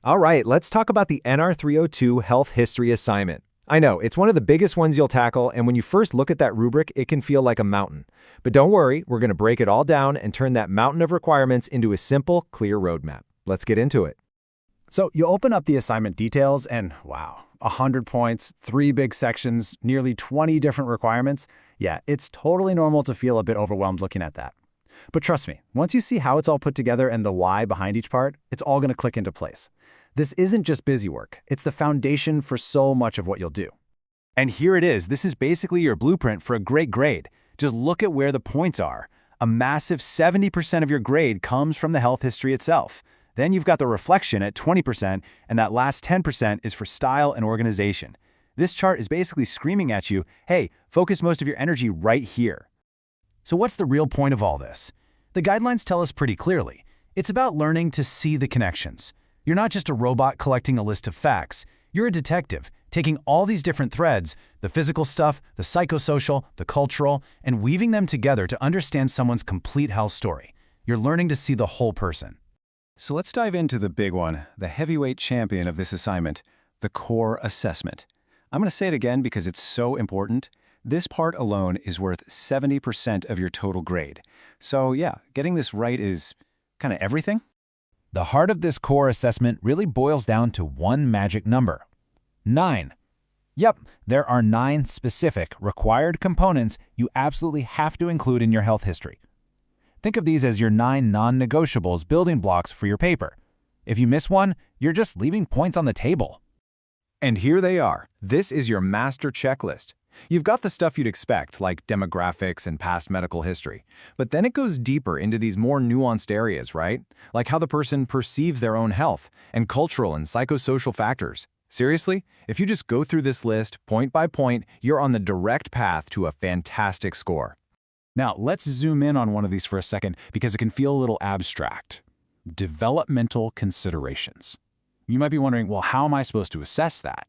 All right, let's talk about the NR302 Health History Assignment. I know, it's one of the biggest ones you'll tackle, and when you first look at that rubric, it can feel like a mountain. But don't worry, we're going to break it all down and turn that mountain of requirements into a simple, clear roadmap. Let's get into it. So you open up the assignment details and wow, 100 points, 3 big sections, nearly 20 different requirements. Yeah, it's totally normal to feel a bit overwhelmed looking at that. But trust me, once you see how it's all put together and the why behind each part, it's all going to click into place. This isn't just busy work. It's the foundation for so much of what you'll do. And here it is. This is basically your blueprint for a great grade. Just look at where the points are. A massive 70% of your grade comes from the health history itself. Then you've got the reflection at 20%, and that last 10% is for style and organization. This chart is basically screaming at you, hey, focus most of your energy right here. So what's the real point of all this? The guidelines tell us pretty clearly. It's about learning to see the connections. You're not just a robot collecting a list of facts. You're a detective, taking all these different threads, the physical stuff, the psychosocial, the cultural, and weaving them together to understand someone's complete health story. You're learning to see the whole person. So let's dive into the big one, the heavyweight champion of this assignment, the core assessment. I'm going to say it again because it's so important. This part alone is worth 70% of your total grade. So yeah, getting this right is kind of everything. The heart of this core assessment really boils down to one magic number: 9. Yep, there are 9 specific, required components you absolutely have to include in your health history. Think of these as your 9 non-negotiables building blocks for your paper. If you miss one, you're just leaving points on the table. And here they are. This is your master checklist. You've got the stuff you'd expect, like demographics and past medical history. But then it goes deeper into these more nuanced areas, right? Like how the person perceives their own health, and cultural and psychosocial factors. Seriously, if you just go through this list, point by point, you're on the direct path to a fantastic score. Now, let's zoom in on one of these for a second because it can feel a little abstract. Developmental considerations. You might be wondering, well, how am I supposed to assess that?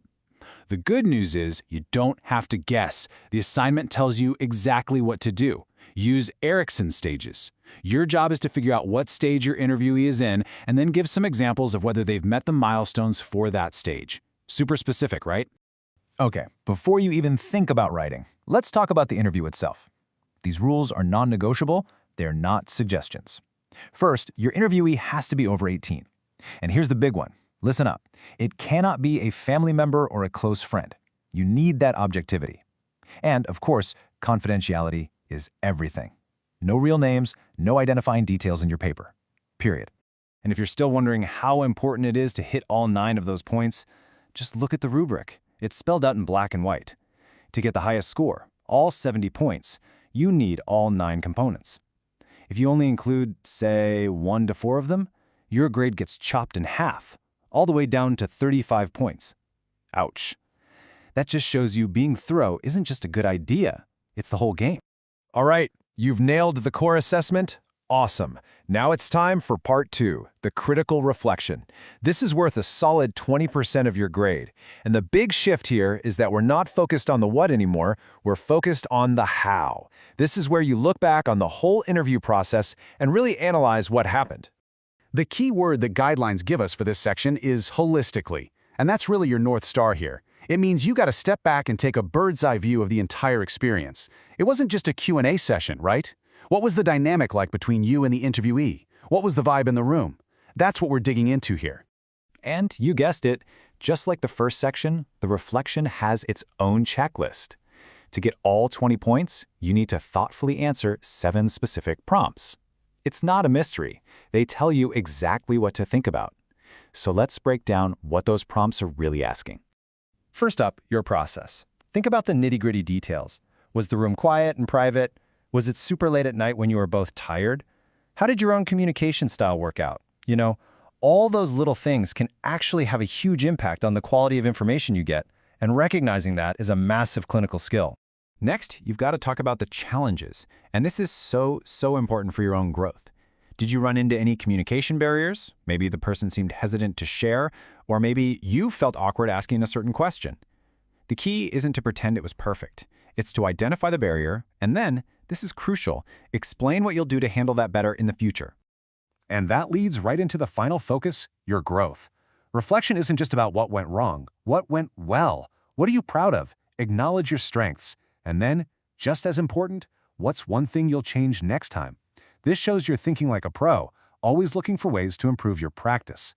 The good news is you don't have to guess. The assignment tells you exactly what to do. Use Erickson stages. Your job is to figure out what stage your interviewee is in and then give some examples of whether they've met the milestones for that stage. Super specific, right? Okay, before you even think about writing, let's talk about the interview itself. These rules are non-negotiable. They're not suggestions. First, your interviewee has to be over 18. And here's the big one. Listen up. It cannot be a family member or a close friend. You need that objectivity. And, of course, confidentiality is everything. No real names, no identifying details in your paper. Period. And if you're still wondering how important it is to hit all 9 of those points, just look at the rubric. It's spelled out in black and white. To get the highest score, all 70 points, you need all 9 components. If you only include, say, 1 to 4 of them, your grade gets chopped in half, all the way down to 35 points. Ouch. That just shows you being thorough isn't just a good idea, it's the whole game. All right, you've nailed the core assessment. Awesome. Now it's time for part 2, the critical reflection. This is worth a solid 20% of your grade. And the big shift here is that we're not focused on the what anymore, we're focused on the how. This is where you look back on the whole interview process and really analyze what happened. The key word that guidelines give us for this section is holistically, and that's really your North Star here. It means you got to step back and take a bird's-eye view of the entire experience. It wasn't just a Q&A session, right? What was the dynamic like between you and the interviewee? What was the vibe in the room? That's what we're digging into here. And you guessed it, just like the first section, the reflection has its own checklist. To get all 20 points, you need to thoughtfully answer 7 specific prompts. It's not a mystery. They tell you exactly what to think about. So let's break down what those prompts are really asking. First up, your process. Think about the nitty-gritty details. Was the room quiet and private? Was it super late at night when you were both tired? How did your own communication style work out? You know, all those little things can actually have a huge impact on the quality of information you get, and recognizing that is a massive clinical skill. Next, you've got to talk about the challenges, and this is so important for your own growth. Did you run into any communication barriers? Maybe the person seemed hesitant to share, or maybe you felt awkward asking a certain question. The key isn't to pretend it was perfect. It's to identify the barrier, and then, this is crucial, explain what you'll do to handle that better in the future. And that leads right into the final focus, your growth. Reflection isn't just about what went wrong. What went well? What are you proud of? Acknowledge your strengths. And then, just as important, what's one thing you'll change next time? This shows you're thinking like a pro, always looking for ways to improve your practice.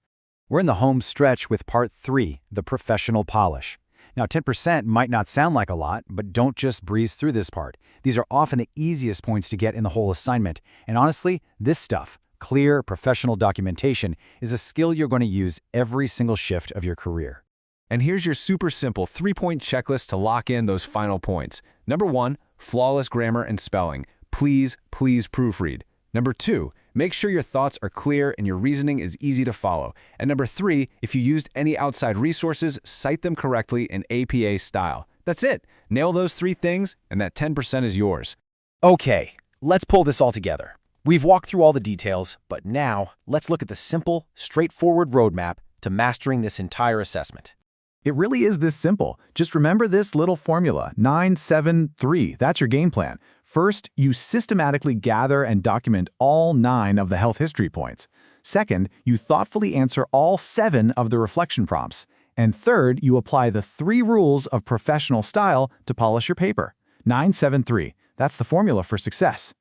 We're in the home stretch with part 3, the professional polish. Now, 10% might not sound like a lot, but don't just breeze through this part. These are often the easiest points to get in the whole assignment. And honestly, this stuff, clear, professional documentation, is a skill you're going to use every single shift of your career. And here's your super simple 3-point checklist to lock in those final points. Number 1, flawless grammar and spelling. Please proofread. Number 2, make sure your thoughts are clear and your reasoning is easy to follow. And number 3, if you used any outside resources, cite them correctly in APA style. That's it. Nail those 3 things, and that 10% is yours. Okay, let's pull this all together. We've walked through all the details, but now let's look at the simple, straightforward roadmap to mastering this entire assessment. It really is this simple. Just remember this little formula, 9-7-3. That's your game plan. First, you systematically gather and document all 9 of the health history points. Second, you thoughtfully answer all 7 of the reflection prompts. And third, you apply the 3 rules of professional style to polish your paper. 9-7-3. That's the formula for success.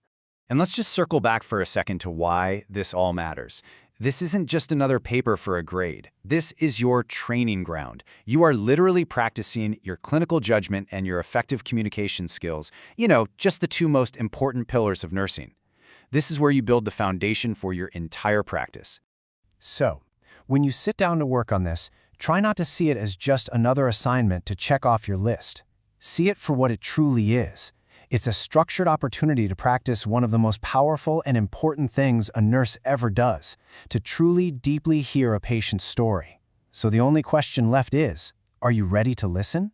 And let's just circle back for a second to why this all matters. This isn't just another paper for a grade. This is your training ground. You are literally practicing your clinical judgment and your effective communication skills, just the 2 most important pillars of nursing. This is where you build the foundation for your entire practice. So, when you sit down to work on this, try not to see it as just another assignment to check off your list. See it for what it truly is. It's a structured opportunity to practice one of the most powerful and important things a nurse ever does, to truly, deeply hear a patient's story. So the only question left is, are you ready to listen?